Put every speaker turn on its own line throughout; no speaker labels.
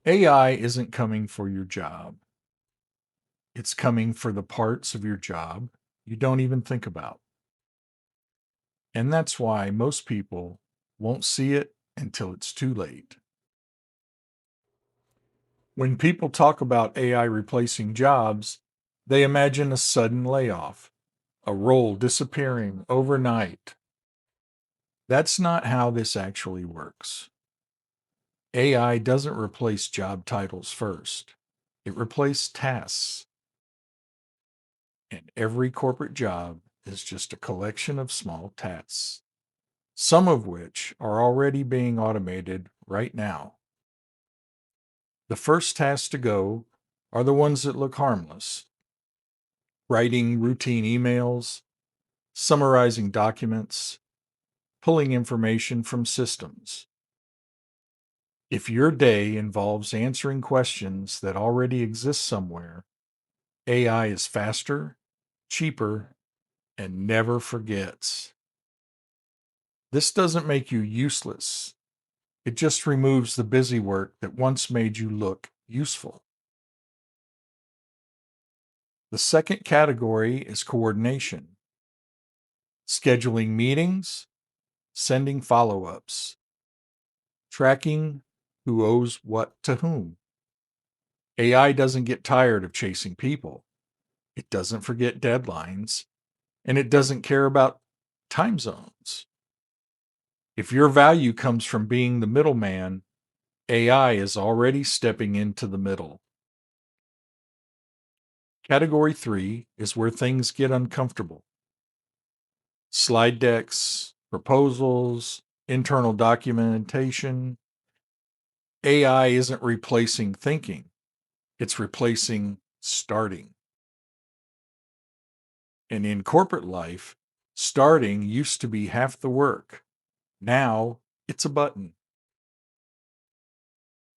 AI isn't coming for your job. It's coming for the parts of your job you don't even think about. And that's why most people won't see it until it's too late. When people talk about AI replacing jobs, they imagine a sudden layoff, a role disappearing overnight. That's not how this actually works. AI doesn't replace job titles first, it replaces tasks. And every corporate job is just a collection of small tasks, some of which are already being automated right now. The first tasks to go are the ones that look harmless: writing routine emails, summarizing documents, pulling information from systems. If your day involves answering questions that already exist somewhere, AI is faster, cheaper, and never forgets. This doesn't make you useless. It just removes the busy work that once made you look useful. The second category is coordination: scheduling meetings, sending follow ups, tracking who owes what to whom. AI doesn't get tired of chasing people, it doesn't forget deadlines, and it doesn't care about time zones. If your value comes from being the middleman, AI is already stepping into the middle. Category 3 is where things get uncomfortable: slide decks, proposals, internal documentation. AI isn't replacing thinking, it's replacing starting. And in corporate life, starting used to be half the work. Now it's a button.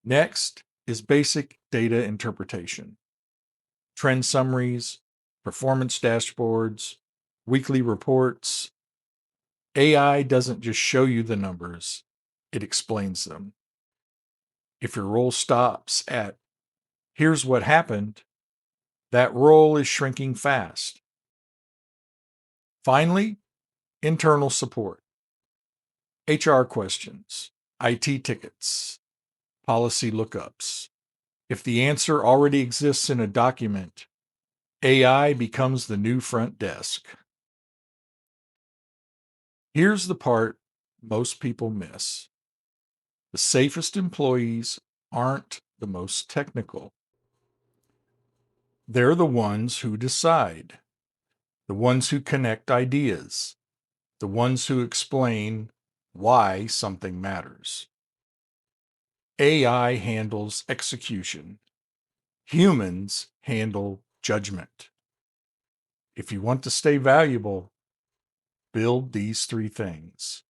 Next is basic data interpretation: trend summaries, performance dashboards, weekly reports. AI doesn't just show you the numbers, it explains them. If your role stops at "here's what happened," that role is shrinking fast. Finally, internal support: HR questions, IT tickets, policy lookups. If the answer already exists in a document, AI becomes the new front desk. Here's the part most people miss: the safest employees aren't the most technical. They're the ones who decide, the ones who connect ideas, the ones who explain why something matters. AI handles execution. Humans handle judgment. If you want to stay valuable, build these three things: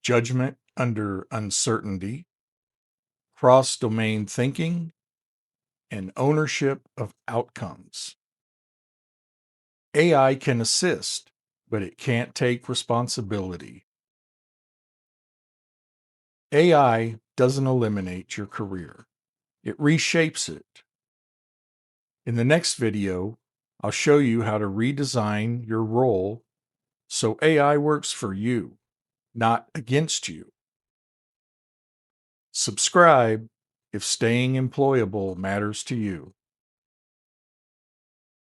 judgment under uncertainty, cross domain thinking, and ownership of outcomes. AI can assist, but it can't take responsibility. AI doesn't eliminate your career, it reshapes it. In the next video, I'll show you how to redesign your role so AI works for you, not against you. Subscribe if staying employable matters to you.